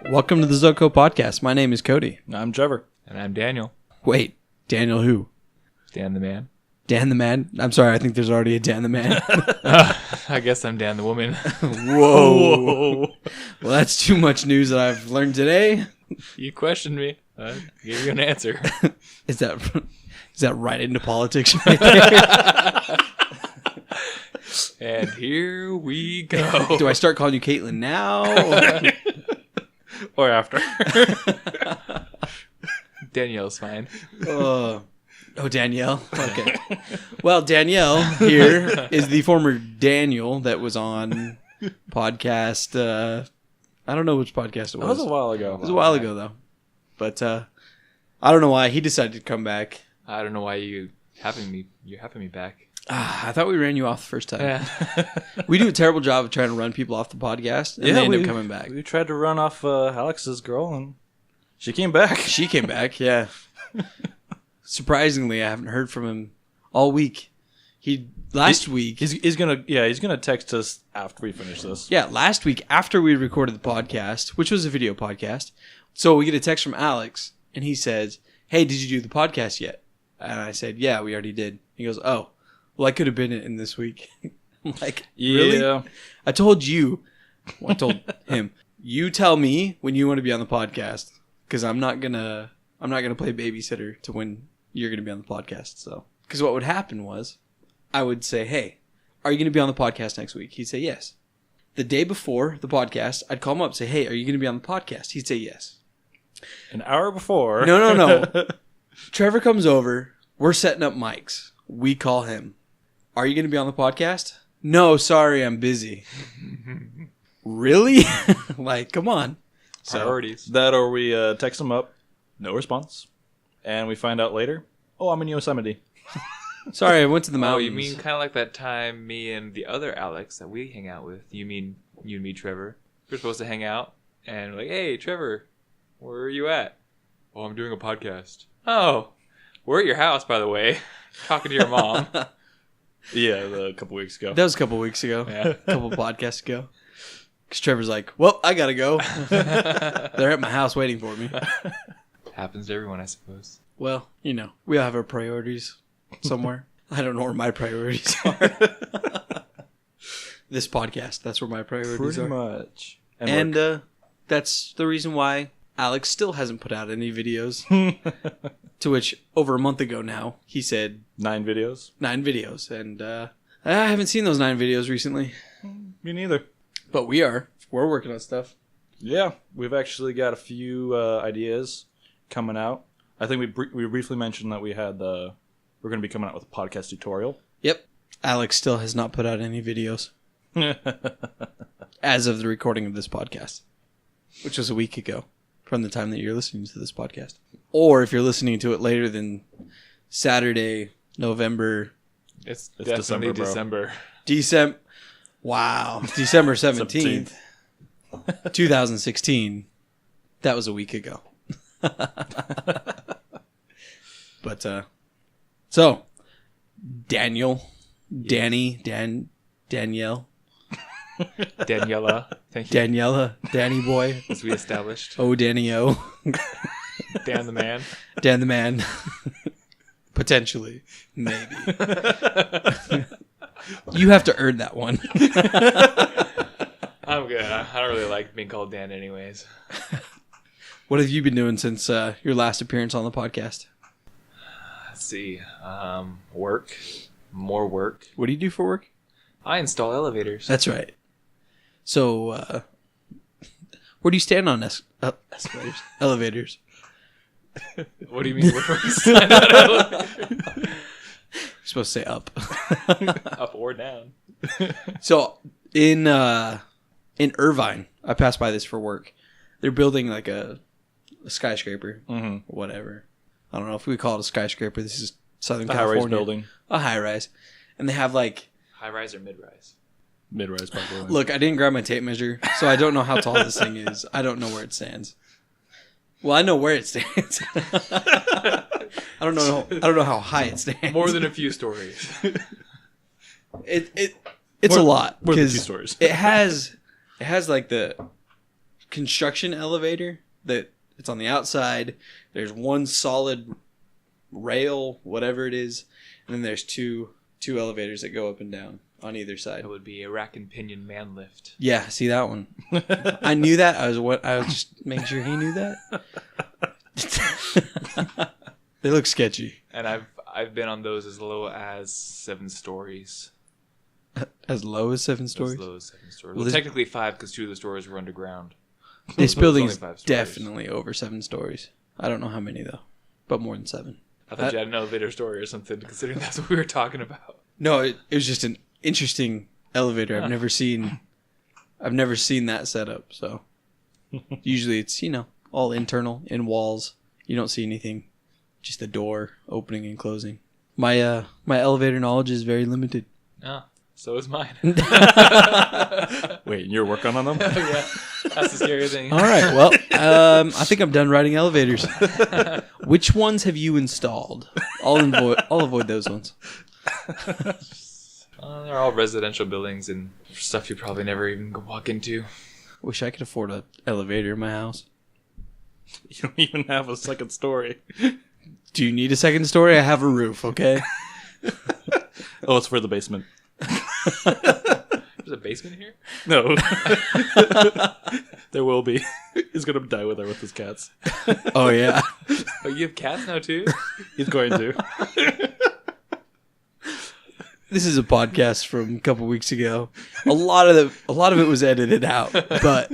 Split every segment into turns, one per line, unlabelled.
Welcome to the ZoCo Podcast. My name is Cody.
I'm Trevor.
And I'm Daniel.
Wait, Daniel who?
Dan the man.
Dan the man? I'm sorry, I think there's already a Dan the man.
I guess I'm Dan the woman.
Whoa. Well, that's too much news that I've learned today.
You questioned me. I gave you an answer.
Is that right into politics right there?
And here we go.
Do I start calling you Caitlin now?
Or after.
Danielle's fine.
Oh, Danielle. Okay. Well, Danielle here is the former Daniel that was on podcast. I don't know which podcast it was.
That was a while ago.
It was a while ago, though. But I don't know why he decided to come back.
I don't know why you're having me back.
I thought we ran you off the first time.
Yeah.
We do a terrible job of trying to run people off the podcast, and they end up coming back.
We tried to run off Alex's girl, and she came back.
She came back, yeah. Surprisingly, I haven't heard from him all week. Last week
He's gonna text us after we finish this.
Yeah, last week after we recorded the podcast, which was a video podcast, so we get a text from Alex, and he says, "Hey, did you do the podcast yet?" And I said, "Yeah, we already did." He goes, "Oh, well, I could have been in this week." I'm like, really?
Yeah.
I told him, you tell me when you want to be on the podcast, because I'm not gonna play babysitter to when you're gonna be on the podcast. So, because what would happen was, I would say, "Hey, are you gonna be on the podcast next week?" He'd say, "Yes." The day before the podcast, I'd call him up and say, "Hey, are you gonna be on the podcast?" He'd say, "Yes."
An hour before.
No. Trevor comes over. We're setting up mics. We call him. "Are you going to be on the podcast?" "No, sorry, I'm busy." Really? Like, come on.
Priorities.
That or we text him up, no response, and we find out later, "Oh, I'm in Yosemite."
Sorry, I went to the
Oh,
mountains.
you mean kind of like that time me and the other Alex that we hang out with. You mean you and me, Trevor? We're supposed to hang out, and we're like, "Hey, Trevor, where are you at?" "Oh, I'm doing a podcast." "Oh, we're at your house, by the way, talking to your mom."
Yeah, a couple weeks ago.
That was a couple weeks ago.
Yeah.
A couple podcasts ago. Because Trevor's like, "Well, I got to go." They're at my house waiting for me.
Happens to everyone, I suppose.
Well, we all have our priorities somewhere. I don't know where my priorities are. This podcast, that's where my priorities
Pretty
are.
much.
And that's the reason why Alex still hasn't put out any videos. To which, over a month ago now, he said
9 videos.
9 videos. And I haven't seen those 9 videos recently.
Me neither.
But we're working on stuff.
Yeah, we've actually got a few ideas coming out. I think we briefly mentioned that we're going to be coming out with a podcast tutorial.
Yep. Alex still has not put out any videos. As of the recording of this podcast. Which was a week ago. From the time that you're listening to this podcast. Or if you're listening to it later than Saturday, November.
It's definitely
December.
Wow. December 17th. 2016. That was a week ago. But, so, Danielle.
Daniela. Thank you.
Daniela. Danny boy.
As we established.
Oh, Danny O.
Dan the man.
Dan the man. Potentially. Maybe. You have to earn that one.
I'm good. I don't really like being called Dan anyways.
What have you been doing since your last appearance on the podcast?
Let's see. Work. More work.
What do you do for work?
I install elevators.
That's right. So, where do you stand on escalators? Elevators.
What do you mean? Where do we stand on elevators?
You're supposed to say up.
Up or down.
So, in Irvine, I passed by this for work. They're building like a skyscraper.
Mm-hmm.
Whatever. I don't know if we call it a skyscraper. This is Southern
A
California.
high-rise building.
A high-rise. And they have like...
High rise or mid rise?
Mid-rise, probably.
Look, I didn't grab my tape measure, so I don't know how tall this thing is. I don't know where it stands. Well, I know where it stands. I don't know how high it stands.
More than a few stories.
It's a lot
More than 2
because
stories.
it has like the construction elevator that it's on the outside. There's one solid rail, whatever it is, and then there's two elevators that go up and down on either side.
That would be a rack and pinion man lift.
Yeah, see that one. I knew that. I was just making sure he knew that. They look sketchy.
And I've been on those as low as 7 stories.
As low as 7 stories?
As low as 7 stories.
Well,
Well, technically 5 because 2 of the stories were underground.
This
So
building
it's
is
only 5 stories.
definitely over 7 stories. I don't know how many though, but more than 7.
I thought you had an elevator story or something, considering that's what we were talking about.
No, it was just an interesting elevator. I've never seen that setup. So usually it's all internal in walls. You don't see anything, just the door opening and closing. My elevator knowledge is very limited.
Oh, so is mine.
Wait, you're working on them?
Yeah, that's the scary thing.
All right. Well, I think I'm done writing elevators. Which ones have you installed? I'll avoid those ones.
They're all residential buildings and stuff you probably never even walk into.
Wish I could afford an elevator in my house.
You don't even have a second story.
Do you need a second story? I have a roof, okay?
Oh, it's for the basement.
There's a basement here?
No. There will be. He's going to die with her with his cats.
Oh, yeah.
Oh, you have cats now too?
He's going to.
This is a podcast from a couple weeks ago. A lot of it was edited out, but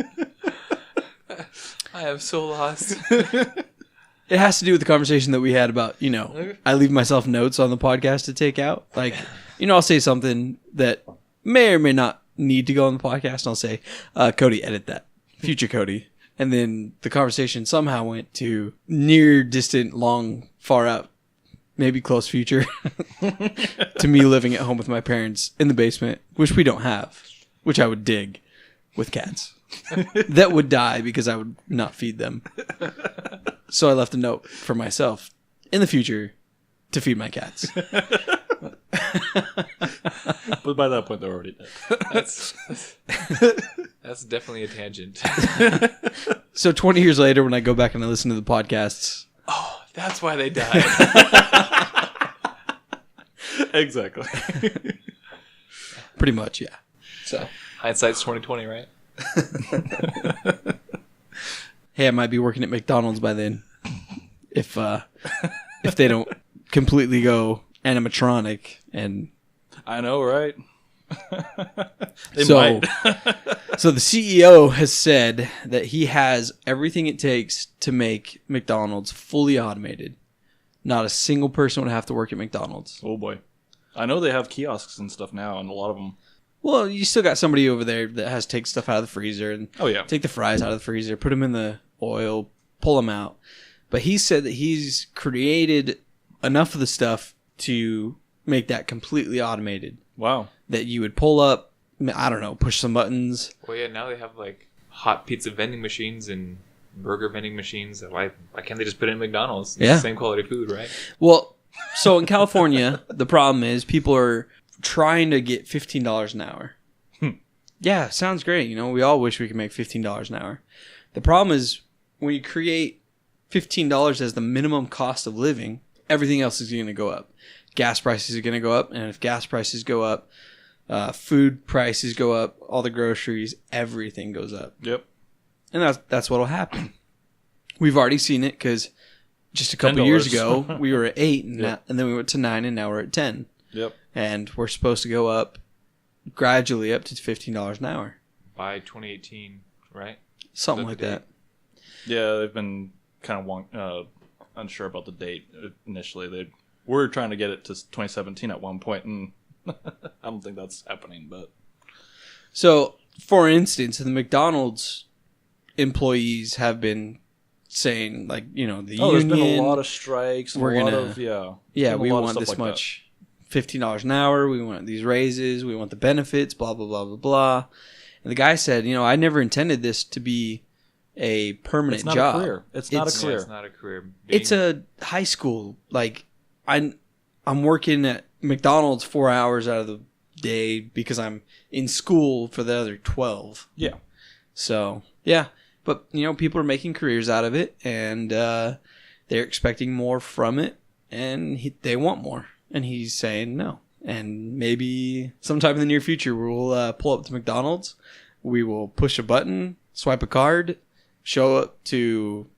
I am so lost.
it has to do with the conversation that we had about, I leave myself notes on the podcast to take out. Like, I'll say something that may or may not need to go on the podcast, and I'll say, Cody, edit that. Future Cody. And then the conversation somehow went to near, distant, long, far out, maybe close future, to me living at home with my parents in the basement, which we don't have, which I would dig with cats. That would die because I would not feed them. So I left a note for myself in the future to feed my cats.
But by that point, they're already dead.
That's definitely a tangent.
So 20 years later, when I go back and I listen to the podcasts,
Oh, that's why they died.
Exactly.
pretty much, yeah. So,
Hindsight's 20/20, right?
hey, I might be working at McDonald's by then, if they don't completely go animatronic and.
I know, right? They
So,
might.
So the CEO has said that he has everything it takes to make McDonald's fully automated. Not a single person would have to work at McDonald's.
Oh, boy. I know they have kiosks and stuff now, and a lot of them.
Well, you still got somebody over there that has to take stuff out of the freezer and
Oh, yeah.
take the fries out of the freezer, put them in the oil, pull them out. But he said that he's created enough of the stuff to make that completely automated.
Wow.
That you would pull up, I don't know, push some buttons.
Well, yeah, now they have like hot pizza vending machines and burger vending machines. Why can't they just put it in McDonald's? It's
Yeah.
the same quality food, right?
Well, so in California, the problem is people are trying to get $15 an hour. Yeah, sounds great. We all wish we could make $15 an hour. The problem is when you create $15 as the minimum cost of living, everything else is going to go up. Gas prices are going to go up, and if gas prices go up, food prices go up, all the groceries, everything goes up.
Yep.
And that's what'll happen. We've already seen it because just a couple years ago, we were at 8, and,
Yep.
and then we went to 9, and now we're at 10.
Yep.
And we're supposed to go up gradually up to $15 an hour.
By 2018, right?
Something
Is
like
that
that.
Yeah, they've been kind of unsure about the date initially. They were trying to get it to 2017 at one point, and I don't think that's happening. But
So, for instance, the McDonald's employees have been saying, like, the
there's
union.
been a lot of strikes.
We're
a lot
gonna-
of yeah.
Yeah,
been a
we
lot of
want
stuff
this
like that.
much $15 an hour. We want these raises. We want the benefits, blah, blah, blah, blah, blah. And the guy said, I never intended this to be a permanent
It's not
job.
a career. It's not a
It's-
Yeah,
career.
it's not a career.
It's a high school. Like, I'm working at McDonald's 4 hours out of the day because I'm in school for the other 12.
Yeah.
So, yeah. But, people are making careers out of it, and they're expecting more from it, and they want more. And he's saying no. And maybe sometime in the near future, we'll pull up to McDonald's. We will push a button, swipe a card, show up to...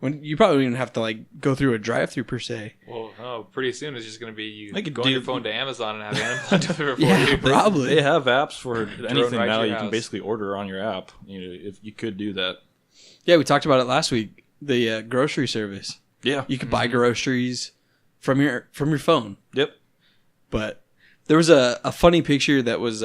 When you probably don't even have to go through a drive-through per se.
Well, pretty soon it's just going to be you
They could
go on your
do-
phone to Amazon and have Amazon deliver for
Yeah,
you.
probably.
They have apps for anything
right to
now.
your
You can
house.
basically order on your app. If you could do that.
Yeah, we talked about it last week. The grocery service.
Yeah.
You could buy groceries from your phone.
Yep.
But there was a funny picture that was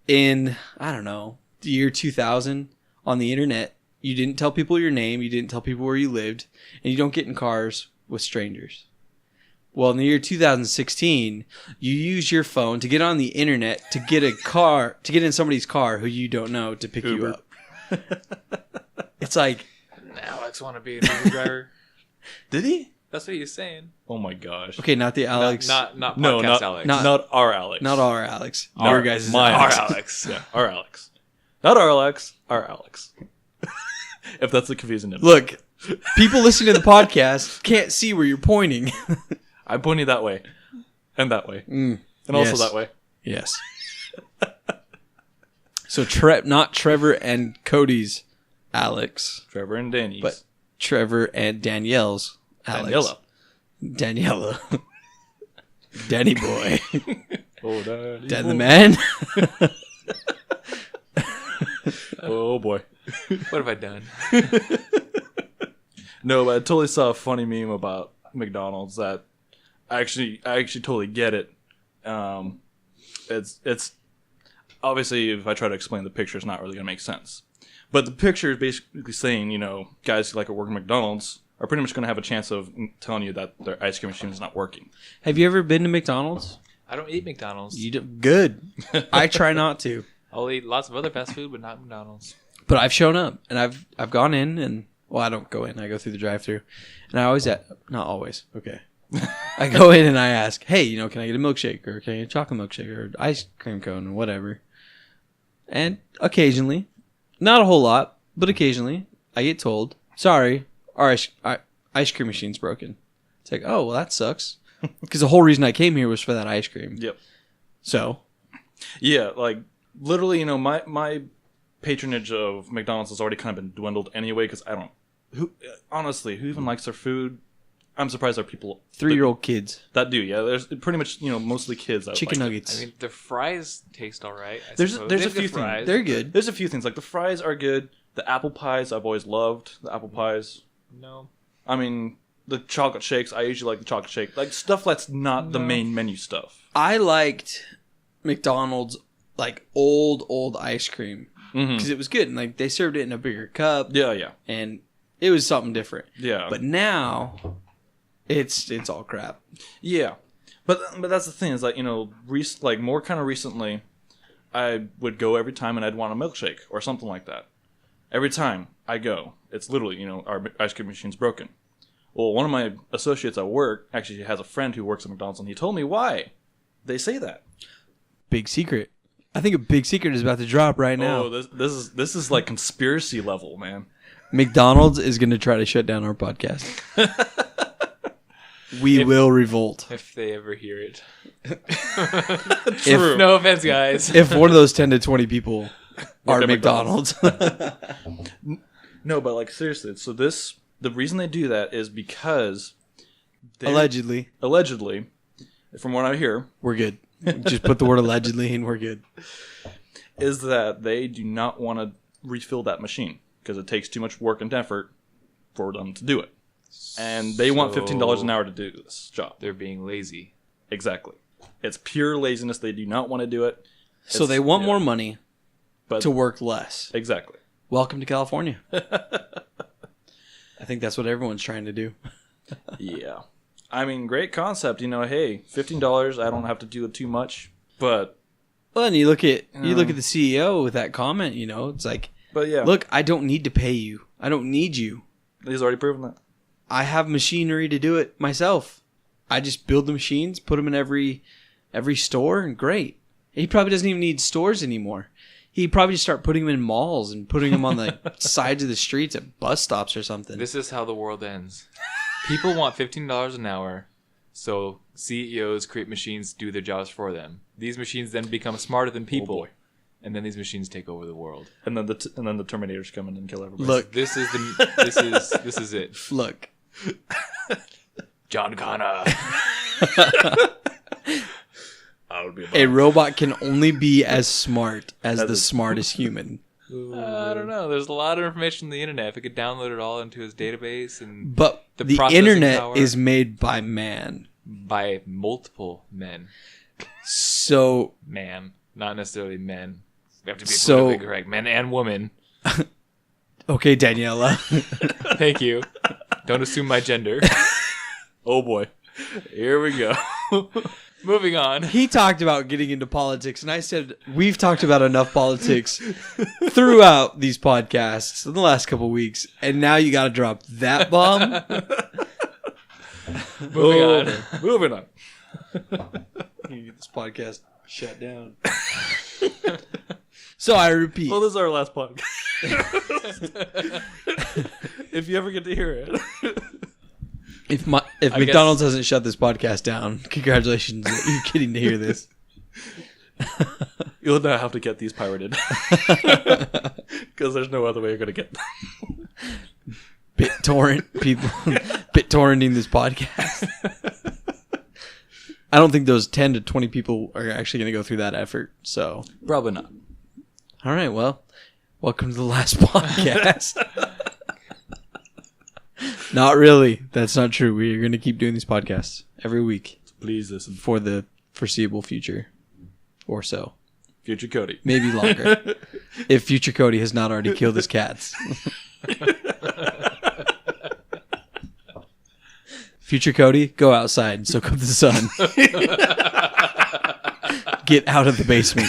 in, I don't know, the year 2000 on the internet. You didn't tell people your name. You didn't tell people where you lived. And you don't get in cars with strangers. Well, in the year 2016, you use your phone to get on the internet to get in somebody's car who you don't know to pick you up. It's like...
Alex want to be an Uber driver?
Did he?
That's what he's saying.
Oh my gosh.
Okay, not the Alex.
Not podcast
No, not
Alex.
Not our Alex.
Not our Alex.
Our-
Our guys'
my
Our
Alex.
Alex.
Yeah, our Alex. Not our Alex. Our Alex. If that's the confusing image.
Look, people listening to the podcast can't see where you're pointing.
I'm pointing that way. And that way.
Mm,
And also
yes.
that way.
Yes. So not Trevor and Cody's Alex,
Trevor and Danny's.
but Trevor and Danielle's Alex.
Daniela.
Daniela. Danny boy.
Oh, Daddy.
Dan the man.
Oh boy.
What have I done?
No, but I totally saw a funny meme about McDonald's that I actually totally get it. It's obviously, if I try to explain the picture, it's not really gonna make sense. But the picture is basically saying, guys who like to work at McDonald's are pretty much gonna have a chance of telling you that their ice cream machine is not working.
Have you ever been to McDonald's?
I don't eat McDonald's.
Good. I try not to.
I'll eat lots of other fast food, but not McDonald's.
But I've shown up and I've gone in and I don't go in. I go through the drive-thru, and I always not always. Okay, I go in and I ask, hey, can I get a milkshake or can I get a chocolate milkshake or ice cream cone or whatever? And occasionally, not a whole lot, but occasionally, I get told, sorry, our ice cream machine's broken. It's like, oh well, that sucks, because the whole reason I came here was for that ice cream.
Yep.
So,
Yeah, literally, my patronage of McDonald's has already kind of been dwindled anyway because who even likes their food? I'm surprised there are people
3-year-old kids,
that do. Yeah, there's pretty much mostly kids that
chicken
like
nuggets.
I mean, the fries taste all right. I
There's
suppose.
a
They have
few
good fries.
things.
They're good.
There's a few things like the fries are good. The apple pies I've always loved. The apple pies.
No.
I mean the chocolate shakes. I usually like the chocolate shake. Like stuff that's not the main menu stuff.
I liked McDonald's old ice cream because it was good, and they served it in a bigger cup,
Yeah.
and it was something different.
Yeah.
But now, it's all crap.
Yeah, but that's the thing is more kind of recently, I would go every time and I'd want a milkshake or something like that. Every time I go, it's literally our ice cream machine's broken. Well, one of my associates at work actually has a friend who works at McDonald's, and he told me why they say that.
Big secret. I think a big secret is about to drop right now.
Oh, this is like conspiracy level, man.
McDonald's is going to try to shut down our podcast. We will revolt.
If they ever hear it.
If,
No offense, guys.
if one of those 10 to 20 people are
at
McDonald's.
No, but seriously, so the reason they do that is because
Allegedly.
from what I hear,
We're good. Just put the word allegedly and we're good.
is that they do not want to refill that machine because it takes too much work and effort for them to do it. And they want $15 an hour to do this job.
They're being lazy.
Exactly. It's pure laziness. They do not want to do it.
So they want more money
But
to work less.
exactly.
Welcome to California. I think that's what everyone's trying to do.
Yeah. I mean, great concept. Hey, $15, I don't have to do it too much. But
Well, and you look at the CEO with that comment. It's like,
yeah.
look, I don't need to pay you. I don't need you.
He's already proven that.
I have machinery to do it myself. I just build the machines, put them in every store, and great. He probably doesn't even need stores anymore. He'd probably just start putting them in malls and putting them on the sides of the streets at bus stops or something.
This is how the world ends. People want $15 an hour, so CEOs create machines to do their jobs for them. These machines then become smarter than people, and then these machines take over the world.
And then the Terminators come in and kill everybody.
Look,
This is it.
look.
John Connor.
I would be
A robot can only be as smart as the smartest human.
I don't know. There's a lot of information on the internet. If we could download it all into his database, and
But the
processing
internet
power
is made by man.
by multiple men,
So,
not necessarily men. We have to be
So-
politically correct. Men and women.
okay, Daniela.
Thank you. Don't assume my gender.
Oh boy. Here we go.
Moving on.
He talked about getting into politics, and I said, we've talked about enough politics throughout these podcasts in the last couple of weeks, and now you got to drop that bomb?
Moving on.
Moving on.
You get this podcast shut down. So I repeat.
Well, this is our last podcast. If you ever get to hear it.
If McDonald's hasn't shut this podcast down, congratulations. You're getting to hear this.
You'll now have to get these pirated. Because there's no other way you're going to get them.
BitTorrent people. BitTorrenting this podcast. I don't think those 10 to 20 people are actually going to go through that effort. So
Probably not.
all right, well, welcome to the last podcast. Not really. That's not true. We are going to keep doing these podcasts every week
Please listen.
for the foreseeable future or so.
Future Cody.
Maybe longer. If future Cody has not already killed his cats. Future Cody, go outside and soak up the sun. Get out of the basement.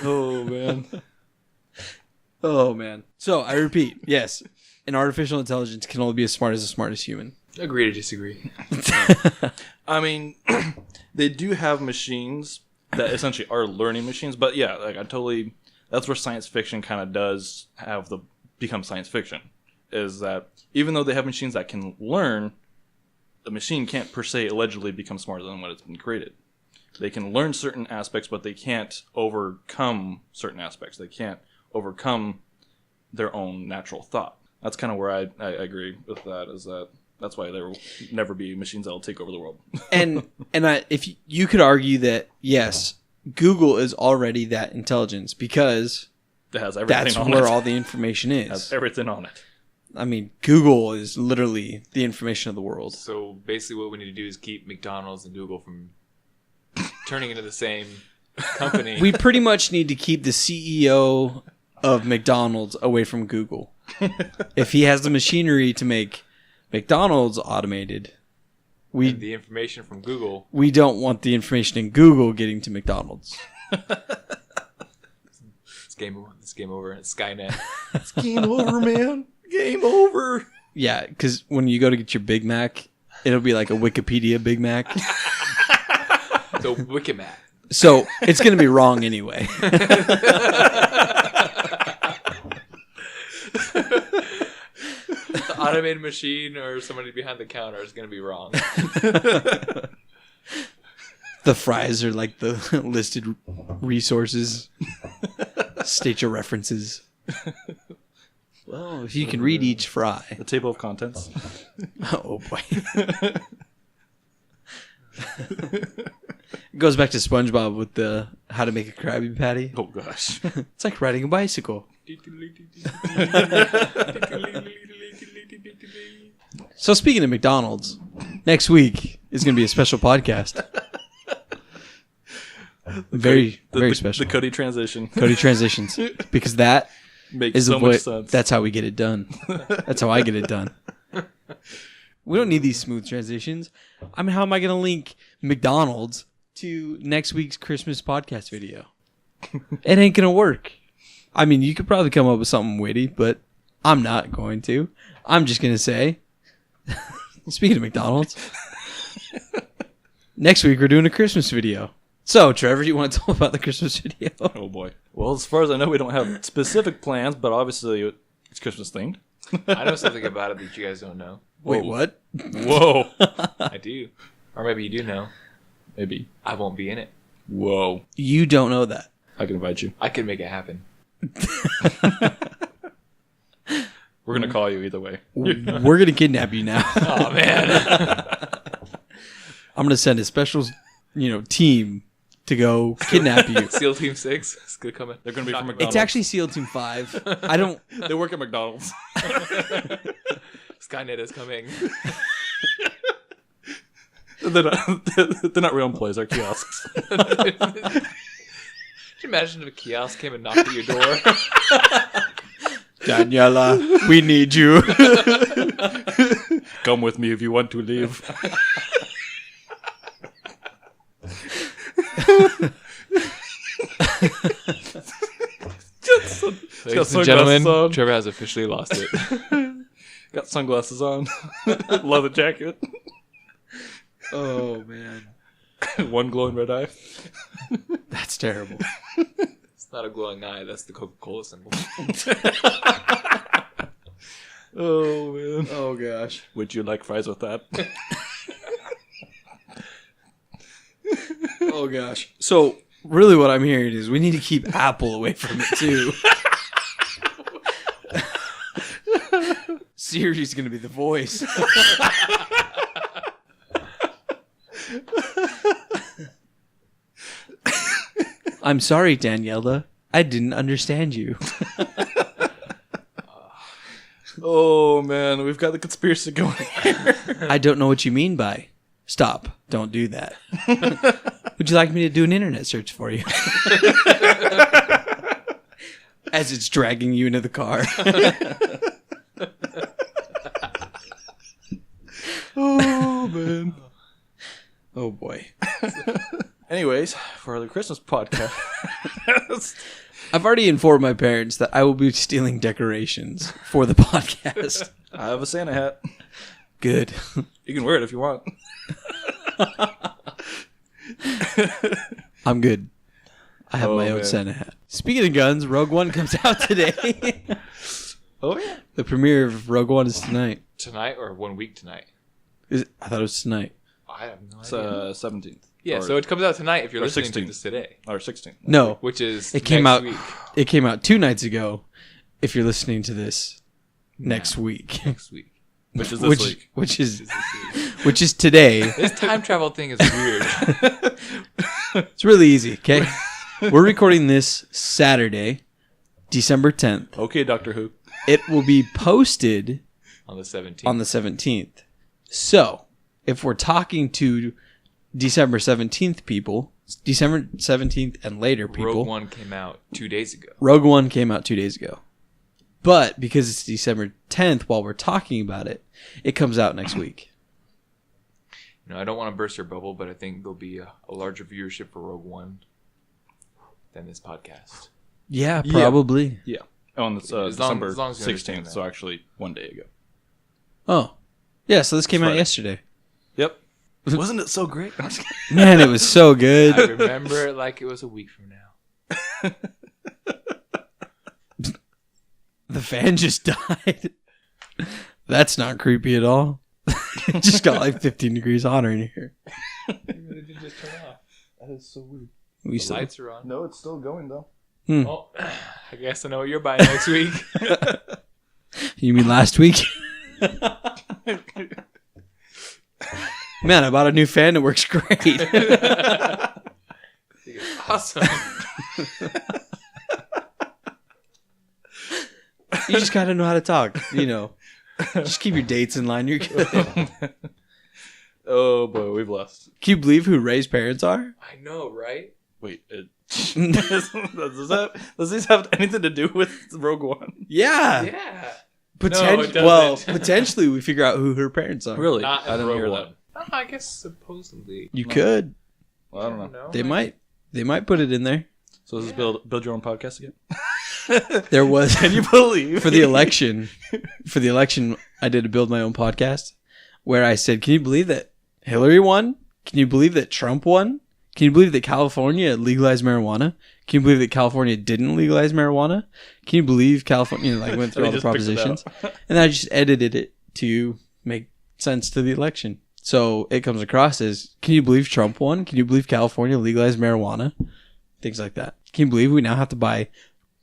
Oh, man.
Oh, man. So, I repeat, yes, an artificial intelligence can only be as smart as the smartest human.
Agree to disagree.
I mean, they do have machines that essentially are learning machines, but yeah, like that's where science fiction kind of does become science fiction, is that even though they have machines that can learn, the machine can't per se allegedly become smarter than what it's been created. They can learn certain aspects, but they can't overcome certain aspects. They can't overcome their own natural thought. That's kind of where I agree with that, is that's why there will never be machines that will take over the world.
and if you could argue that, yes, Google is already that intelligence because
It has everything
that's
on
where
it.
all the information
It has
is.
everything on it.
I mean, Google is literally the information of the world.
So basically what we need to do is keep McDonald's and Google from turning into the same company.
We pretty much need to keep the CEO of McDonald's away from Google. If he has the machinery to make McDonald's automated,
And the information from Google.
we don't want the information in Google getting to McDonald's.
It's game over. It's Skynet.
It's game over, man. Game over.
Yeah, because when you go to get your Big Mac, it'll be like a Wikipedia Big Mac.
So Wikimat.
So it's going to be wrong anyway.
The automated machine or somebody behind the counter is going to be wrong.
The fries are like the listed resources. State your references. Well, if you can read each fry.
The table of contents.
Oh, boy. It goes back to SpongeBob with the how to make a Krabby Patty.
Oh, gosh.
It's like riding a bicycle. So speaking of McDonald's, next week is going to be a special podcast. Very special.
The Cody transition.
Cody transitions, because that
Makes
is
so
the
much
way.
sense.
That's how we get it done. That's how I get it done. We don't need these smooth transitions. I mean, how am I going to link McDonald's to next week's Christmas podcast video? It ain't going to work. I mean, you could probably come up with something witty, but I'm not going to. I'm just going to say, Speaking of McDonald's, next week we're doing a Christmas video. So, Trevor, you want to tell about the Christmas video?
Oh boy. Well, as far as I know, we don't have specific plans, but obviously it's Christmas themed.
I know something about it that you guys don't know.
Wait, what?
Whoa.
I do. Or maybe you do know.
Maybe.
I won't be in it.
Whoa.
You don't know that.
I can invite you.
I could make it happen.
We're going to call you either way.
We're going to kidnap you now.
Oh, man.
I'm going to send a special, team to go kidnap you.
SEAL Team 6 is going to come in.
They're going to be from McDonald's.
It's actually SEAL Team 5. I don't...
They work at McDonald's.
Skynet is coming.
They're not real employees, they're kiosks.
Could you imagine if a kiosk came and knocked at your door?
Daniela, we need you.
Come with me if you want to leave.
Ladies and gentlemen, Trevor has officially lost it.
Got sunglasses on. Leather jacket.
Oh, man.
One glowing red eye.
That's terrible.
It's not a glowing eye. That's the Coca-Cola symbol.
Oh, man.
Oh, gosh.
Would you like fries with that?
Oh, gosh. So, really what I'm hearing is we need to keep Apple away from it, too. Siri's going to be the voice. I'm sorry, Daniela. I didn't understand you.
Oh, man. We've got the conspiracy going here.
I don't know what you mean by stop. Don't do that. Would you like me to do an internet search for you? As it's dragging you into the car.
Oh, man.
Oh, boy.
Anyways, for the Christmas podcast.
I've already informed my parents that I will be stealing decorations for the podcast.
I have a Santa hat.
Good.
You can wear it if you want.
I'm good. I have
Oh,
my own
man.
Santa hat. Speaking of guns, Rogue One comes out today.
Oh, yeah.
The premiere of Rogue One is tonight.
Tonight or 1 week tonight?
I thought it was tonight.
I have no
It's
idea.
17th.
Yeah,
Or-
so it comes out tonight if you're
or
listening
16th.
to this today,
Or 16th.
No,
which is
it came
next
out.
week.
It came out 2 nights ago. If you're listening to this next week,
Next week.
Which is this week.
which is
This week.
which is today.
This time travel thing is weird.
It's really easy. Okay, we're recording this Saturday, December 10th.
Okay, Doctor Who.
It will be posted
On the 17th.
on the 17th. So, if we're talking to December 17th people, December 17th and later people,
Rogue One came out 2 days ago.
Rogue One came out 2 days ago. But because it's December 10th while we're talking about it, it comes out next week.
You know, I don't want to burst your bubble, but I think there'll be a larger viewership for Rogue One than this podcast.
Yeah, probably.
Yeah. On this,
As long-
December
as long as you understand
16th,
that.
so actually 1 day ago.
Oh. Yeah, so this came out
Friday.
yesterday.
Yep. Wasn't it so great? I'm just kidding.
Man, it was so
I
good.
remember it like it was a week from now.
The fan just died. That's not creepy at all. It just got like 15 degrees hotter in here.
It really did just turn off.
That is so weird.
We
The
still,
lights are on.
No, it's still going, though.
Oh, I guess I know what you're buying next week.
you mean last week? Man, I bought a new fan. It works great.
Awesome.
You just gotta know how to talk. Just keep your dates in line. You're good.
Oh, boy, we've lost.
Can you believe who Ray's parents are?
I know, right?
Wait, does this have anything to do with Rogue One?
Yeah.
Yeah.
Potent-
No, it doesn't.
well, potentially we figure out who her parents are.
Really?
Not
I
in
didn't
Rogue
hear
One.
that.
Oh, I guess supposedly.
You could.
Well, I don't know.
They might. They might put it in there.
So is this build your own podcast again?
There was
Can you believe?
for the election. For the election, I did a build my own podcast, where I said, can you believe that Hillary won? Can you believe that Trump won? Can you believe that California legalized marijuana? Can you believe that California didn't legalize marijuana? Can you believe California went through all the propositions? And then I just edited it to make sense to the election. So it comes across as, can you believe Trump won? Can you believe California legalized marijuana? Things like that. Can you believe we now have to buy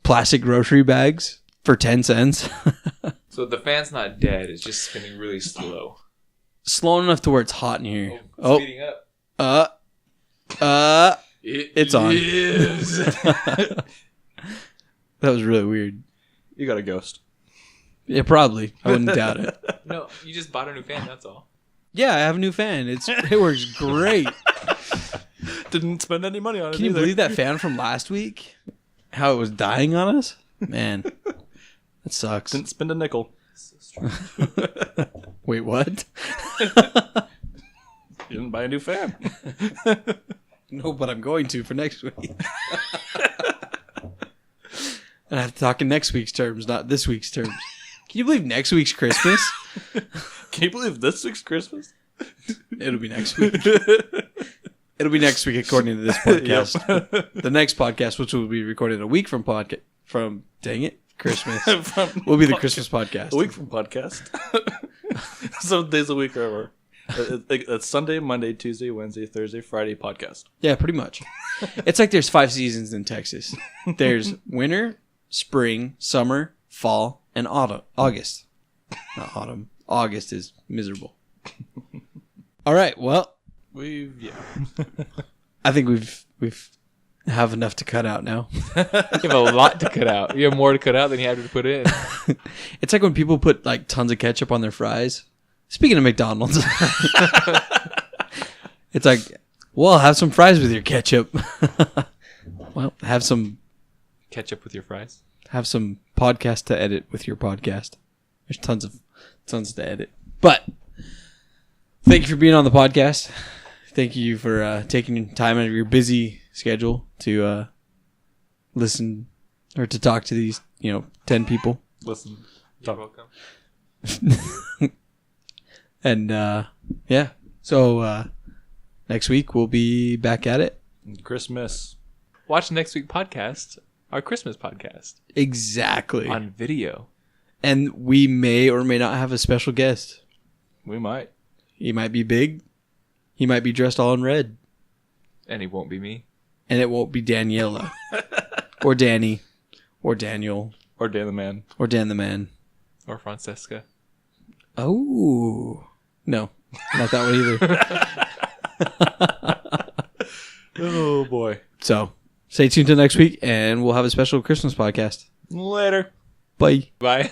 plastic grocery bags for 10 cents?
So the fan's not dead. It's just spinning really slow.
Slow enough to where it's hot in here.
Speeding up.
It's on.
Is.
That was really weird.
You got a ghost.
Yeah, probably. I wouldn't doubt it.
No, you just bought a new fan. That's all.
Yeah, I have a new fan. It works great.
Didn't spend any money on it.
Can you
either.
believe that fan from last week? How it was dying on us? Man, that sucks.
Didn't spend a nickel.
So strange.
Wait, what?
You didn't buy a new fan.
No, but I'm going to for next week. And I have to talk in next week's terms, not this week's terms. Can you believe next week's Christmas?
Can you believe this week's Christmas?
It'll be next week. It'll be next week according to this podcast.
Yep.
The next podcast, which will be recorded a week from dang it, Christmas, will be the Christmas podcast.
A week from podcast. 7 days a week or whatever. It's Sunday, Monday, Tuesday, Wednesday, Thursday, Friday podcast.
Yeah, pretty much. It's like there's 5 seasons in Texas. There's winter, spring, summer, fall, and autumn. August. Not autumn. August is miserable. All right. Well, I think we've have enough to cut out now.
You have a lot to cut out. You have more to cut out than you have to put in.
It's like when people put like tons of ketchup on their fries. Speaking of McDonald's, it's like, well, have some fries with your ketchup. Well, have some
Ketchup with your fries.
have some podcast to edit with your podcast. There's tons to edit. But thank you for being on the podcast. Thank you for taking time out of your busy schedule to listen or to talk to these, 10 people.
Listen.
You're welcome.
And yeah. So next week we'll be back at it.
Christmas.
Watch next week's podcast, our Christmas podcast.
Exactly.
On video.
And we may or may not have a special guest.
We might.
He might be big. He might be dressed all in red.
And it won't be me.
And it won't be Daniela. Or Danny. Or Daniel.
Or Dan the Man.
Or Dan the Man.
Or Francesca.
Oh. No. Not that one either.
Oh, boy.
So, stay tuned till next week, and we'll have a special Christmas podcast.
Later.
Bye.
Bye.